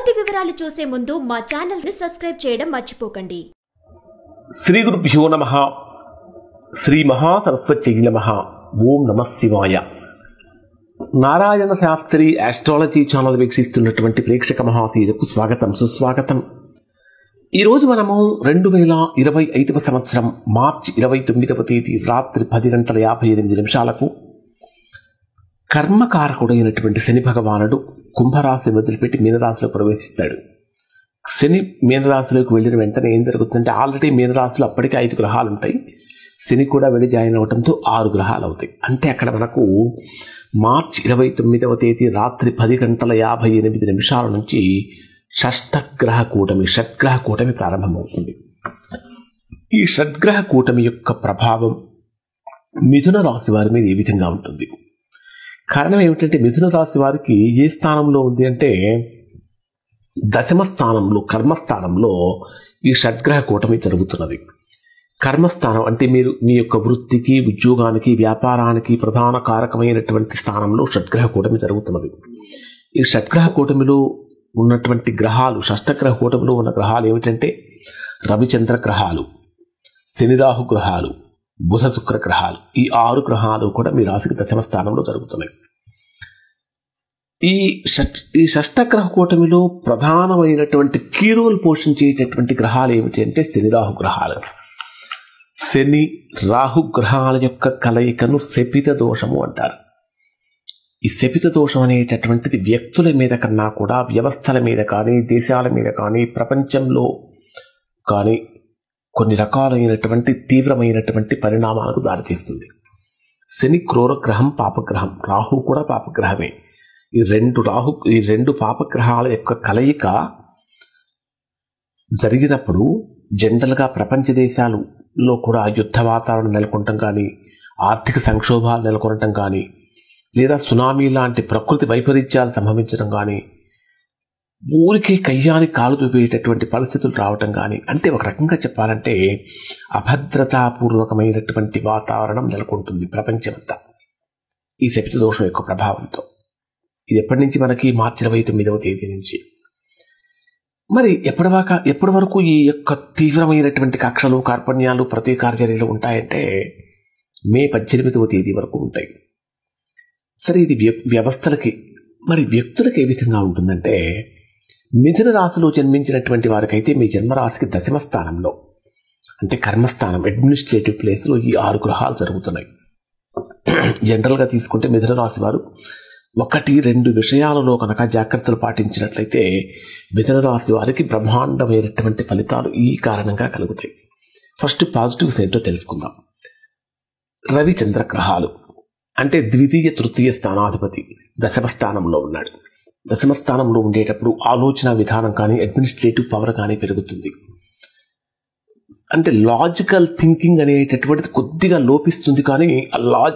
పూర్తి వివరాలు చూసే ముందు మా ఛానల్ ని సబ్స్క్రైబ్ చేయడం మర్చిపోకండి. శ్రీ గురుభ్యో నమః. శ్రీ మహాసరస్వత్యై నమః. ఓం నమః శివాయ. నారాయణ శాస్త్రి ఆస్ట్రాలజీ ఛానల్ వీక్షిస్తున్నటువంటి ప్రేక్షక మహాశీలకు స్వాగతం, సుస్వాగతం. ఈరోజు మనము 2025 సంవత్సరం మార్చి 29వ తేదీ రాత్రి 10:58 కర్మకారకుడైనటువంటి శని భగవానుడు కుంభరాశి వదిలిపెట్టి మీనరాశిలో ప్రవేశిస్తాడు. శని మీనరాశిలోకి వెళ్ళిన వెంటనే ఏం జరుగుతుందంటే, ఆల్రెడీ మీనరాశిలో అప్పటికే 5 గ్రహాలు ఉంటాయి. శని కూడా వెళ్ళి జాయిన్ అవడంతో 6 గ్రహాలు అవుతాయి. అంటే అక్కడ మనకు మార్చి 29వ తేదీ రాత్రి 10:58 నుంచి షష్ఠగ్రహ కూటమి ప్రారంభమవుతుంది. ఈ షడ్గ్రహ కూటమి యొక్క ప్రభావం మిథున రాశి వారి మీద ఏ విధంగా ఉంటుంది? కారణం ఏమిటంటే, మిథున రాశి వారికి ఏ స్థానంలో ఉంది అంటే, దశమ స్థానంలో, కర్మస్థానంలో ఈ షడ్గ్రహ కూటమి జరుగుతున్నది. కర్మస్థానం అంటే మీరు మీ యొక్క వృత్తికి, ఉద్యోగానికి, వ్యాపారానికి ప్రధాన కారకమైనటువంటి స్థానంలో షడ్గ్రహ కూటమి జరుగుతున్నది. ఈ షడ్గ్రహ కూటమిలో ఉన్నటువంటి గ్రహాలు, షష్టగ్రహ కూటమిలో ఉన్న గ్రహాలు ఏమిటంటే, రవిచంద్ర గ్రహాలు, శనిరాహు గ్రహాలు, బుధ శుక్ర గ్రహాలు. ఈ 6 గ్రహాలు కూడా మీ రాశికి దశమ స్థానంలో జరుగుతున్నాయి. ఈ షష్టగ్రహ కూటమిలో ప్రధానమైనటువంటి కీ రోల్ పోషించేటటువంటి గ్రహాలు ఏమిటి అంటే శనిరాహు గ్రహాలు. శని రాహు గ్రహాల యొక్క కలయికను శపిత దోషము అంటారు. ఈ శపిత దోషం అనేటటువంటిది వ్యక్తుల మీద కన్నా కూడా వ్యవస్థల మీద కానీ, దేశాల మీద కానీ, ప్రపంచంలో కానీ కొన్ని రకాలైనటువంటి తీవ్రమైనటువంటి పరిణామాలకు దారితీస్తుంది. శని క్రూరగ్రహం, పాపగ్రహం. రాహు కూడా పాపగ్రహమే. ఈ రెండు పాపగ్రహాల యొక్క కలయిక జరిగినప్పుడు జనరల్గా ప్రపంచ దేశాలలో కూడా యుద్ధ వాతావరణం నెలకొనటం కానీ, ఆర్థిక సంక్షోభాలు నెలకొనటం కానీ, లేదా సునామీ లాంటి ప్రకృతి వైపరీత్యాలు సంభవించడం కానీ, ఊరికే కయ్యానికి కాలు దువ్వేటటువంటి పరిస్థితులు రావటం కానీ, అంటే ఒక రకంగా చెప్పాలంటే అభద్రతాపూర్వకమైనటువంటి వాతావరణం నెలకొంటుంది ప్రపంచమంతా ఈ శపిత దోషం యొక్క ప్రభావంతో. ఇది ఎప్పటి నుంచి మనకి? మార్చి 29వ తేదీ నుంచి. మరి ఎప్పటి వరకు ఈ యొక్క తీవ్రమైనటువంటి కక్షలు, కార్పణ్యాలు, ప్రతీకార చర్యలు ఉంటాయంటే మే 18వ తేదీ వరకు ఉంటాయి. సరే, ఇది వ్యవస్థలకి. మరి వ్యక్తులకు ఏ విధంగా ఉంటుందంటే, మిథున రాశిలో జన్మించినటువంటి వారికైతే మీ జన్మరాశికి దశమ స్థానంలో, అంటే కర్మస్థానం, అడ్మినిస్ట్రేటివ్ ప్లేస్లో ఈ 6 గ్రహాలు జరుగుతున్నాయి. జనరల్గా తీసుకుంటే మిథున రాశి వారు 1-2 విషయాలలో కనుక జాగ్రత్తలు పాటించినట్లయితే మిథున రాశి వారికి బ్రహ్మాండమైనటువంటి ఫలితాలు ఈ కారణంగా కలుగుతాయి. ఫస్ట్ పాజిటివ్స్ ఏంటో తెలుసుకుందాం. రవిచంద్ర గ్రహాలు అంటే ద్వితీయ, తృతీయ స్థానాధిపతి దశమ స్థానంలో ఉన్నాడు. దశమ స్థానంలో ఉండేటప్పుడు ఆలోచన విధానం కానీ, అడ్మినిస్ట్రేటివ్ పవర్ కానీ పెరుగుతుంది. అంటే లాజికల్ థింకింగ్ అనేటటువంటిది కొద్దిగా లోపిస్తుంది. కానీ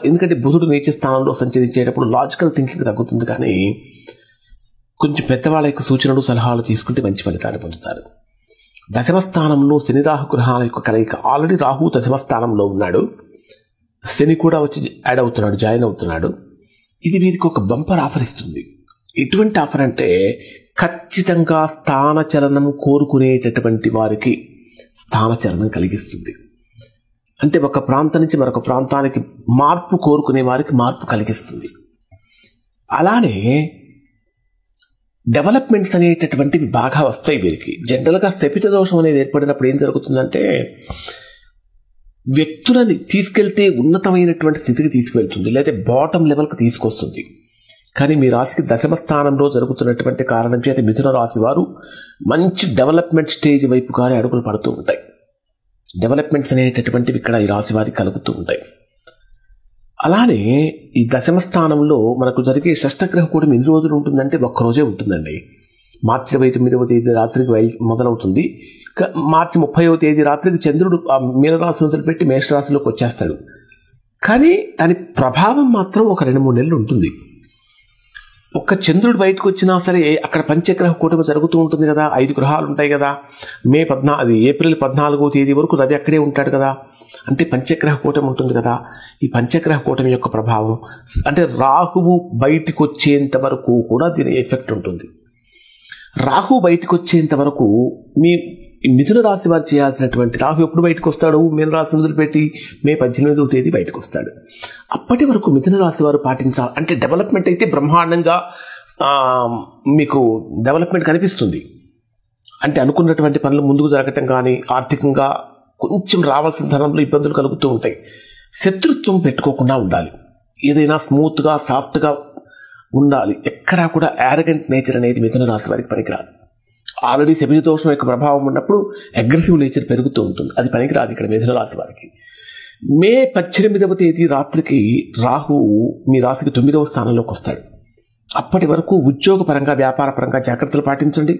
ఎందుకంటే బుధుడు నీచ స్థానంలో సంచరించేటప్పుడు లాజికల్ థింకింగ్ తగ్గుతుంది. కానీ కొంచెం పెద్దవాళ్ళ యొక్క సూచనలు, సలహాలు తీసుకుంటే మంచి ఫలితాలు పొందుతారు. దశమ స్థానంలో శని రాహు గ్రహాల యొక్క కలయిక. ఆల్రెడీ రాహు దశమ స్థానంలో ఉన్నాడు, శని కూడా వచ్చి యాడ్ అవుతున్నాడు, జాయిన్ అవుతున్నాడు. ఇది వీరికి ఒక బంపర్ ఆఫర్ ఇస్తుంది. ఎటువంటి ఆఫర్ అంటే, ఖచ్చితంగా స్థానచలనం కోరుకునేటటువంటి వారికి స్థానచలనం కలిగిస్తుంది. అంటే ఒక ప్రాంతం నుంచి మరొక ప్రాంతానికి మార్పు కోరుకునే వారికి మార్పు కలిగిస్తుంది. అలానే డెవలప్మెంట్స్ అనేటటువంటివి బాగా వస్తాయి వీరికి. జనరల్గా శపిత దోషం అనేది ఏర్పడినప్పుడు ఏం జరుగుతుందంటే, వ్యక్తులని తీసుకెళ్తే ఉన్నతమైనటువంటి స్థితికి తీసుకువెళ్తుంది, లేదా బాటం లెవెల్కి తీసుకొస్తుంది. కానీ మీ రాశికి దశమ స్థానంలో జరుగుతున్నటువంటి కారణం చేత మిథున రాశి వారు మంచి డెవలప్మెంట్ స్టేజ్ వైపుగానే అడుగులు పడుతూ ఉంటాయి. డెవలప్మెంట్స్ అనేటటువంటివి ఇక్కడ ఈ రాశి వారికి కలుగుతూ ఉంటాయి. అలానే ఈ దశమ స్థానంలో మనకు జరిగే షష్టగ్రహ కూడా ఎన్ని రోజులు ఉంటుందంటే 1 రోజే ఉంటుందండి. మార్చి 29వ తేదీ రాత్రికి మొదలవుతుంది. మార్చి 30వ తేదీ రాత్రికి చంద్రుడు మీనరాశిని వదిలిపెట్టి మేషరాశిలోకి వచ్చేస్తాడు. కానీ దాని ప్రభావం మాత్రం ఒక 2-3 నెలలు ఉంటుంది. ఒక్క చంద్రుడు బయటకు వచ్చినా సరే అక్కడ పంచగ్రహ కూటమి జరుగుతూ ఉంటుంది కదా, 5 గ్రహాలు ఉంటాయి కదా. ఏప్రిల్ 14వ తేదీ వరకు రవి అక్కడే ఉంటాడు కదా. అంటే పంచగ్రహ కూటమి ఉంటుంది కదా. ఈ పంచగ్రహ కూటమి యొక్క ప్రభావం అంటే రాహువు బయటికి వచ్చేంత వరకు కూడా దీని ఎఫెక్ట్ ఉంటుంది. రాహు బయటకు వచ్చేంత వరకు మీ మిథున రాశి వారు చేయాల్సినటువంటి, రాహు ఎప్పుడు బయటకు వస్తాడు? మీన రాశి వదిలిపెట్టి మే 18వ తేదీ బయటకు వస్తాడు. అప్పటి వరకు మిథున రాశి వారు పాటించాలి. అంటే డెవలప్మెంట్ అయితే బ్రహ్మాండంగా మీకు డెవలప్మెంట్ కనిపిస్తుంది. అంటే అనుకున్నటువంటి పనులు ముందుకు జరగటం కానీ, ఆర్థికంగా కొంచెం రావాల్సిన ధనంలో ఇబ్బందులు కలుగుతూ ఉంటాయి. శత్రుత్వం పెట్టుకోకుండా ఉండాలి. ఏదైనా స్మూత్గా సాఫ్ట్గా ఉండాలి. ఎక్కడా కూడా యారగెంట్ నేచర్ అనేది మిథున రాశి వారికి పనికిరాదు. ఆల్రెడీ శని దోషం యొక్క ప్రభావం ఉన్నప్పుడు అగ్రెసివ్ నేచర్ పెరుగుతూ ఉంటుంది. అది పనికిరాదు ఇక్కడ మిథున రాశి వారికి. మే 18వ తేదీ రాత్రికి రాహు మీ రాశికి 9వ స్థానంలోకి వస్తాడు. అప్పటి వరకు ఉద్యోగపరంగా, వ్యాపారపరంగా జాగ్రత్తలు పాటించండి.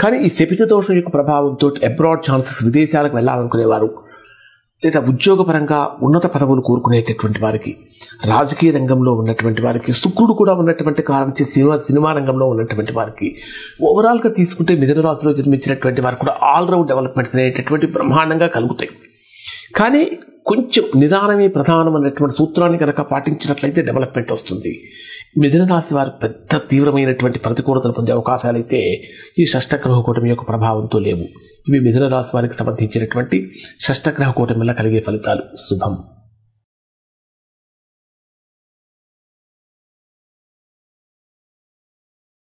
కానీ ఈ శపిత దోషం యొక్క ప్రభావంతో అబ్రాడ్ ఛాన్సెస్, విదేశాలకు వెళ్ళాలనుకునేవారు, లేదా ఉద్యోగపరంగా ఉన్నత పదవులు కోరుకునేటటువంటి వారికి, రాజకీయ రంగంలో ఉన్నటువంటి వారికి, శుక్రుడు కూడా ఉన్నటువంటి కారణం సినిమా రంగంలో ఉన్నటువంటి వారికి, ఓవరాల్గా తీసుకుంటే మిథున రాశిలో జన్మించినటువంటి వారికి కూడా ఆల్రౌండ్ డెవలప్మెంట్స్ అనేటటువంటి బ్రహ్మాండంగా కలుగుతాయి. కానీ కొంచెం నిదానమే ప్రధానం అన్నటువంటి సూత్రాన్ని కనుక పాటించినట్లయితే డెవలప్మెంట్ వస్తుంది. మిథున రాశి వారు పెద్ద తీవ్రమైనటువంటి ప్రతికూలతలు పొందే అవకాశాలైతే ఈ షష్టగ్రహ కూటమి యొక్క ప్రభావంతో లేవు. ఇవి మిథున రాశి వారికి సంబంధించినటువంటి షష్టగ్రహ కూటమి వల్ల కలిగే ఫలితాలు. శుభం.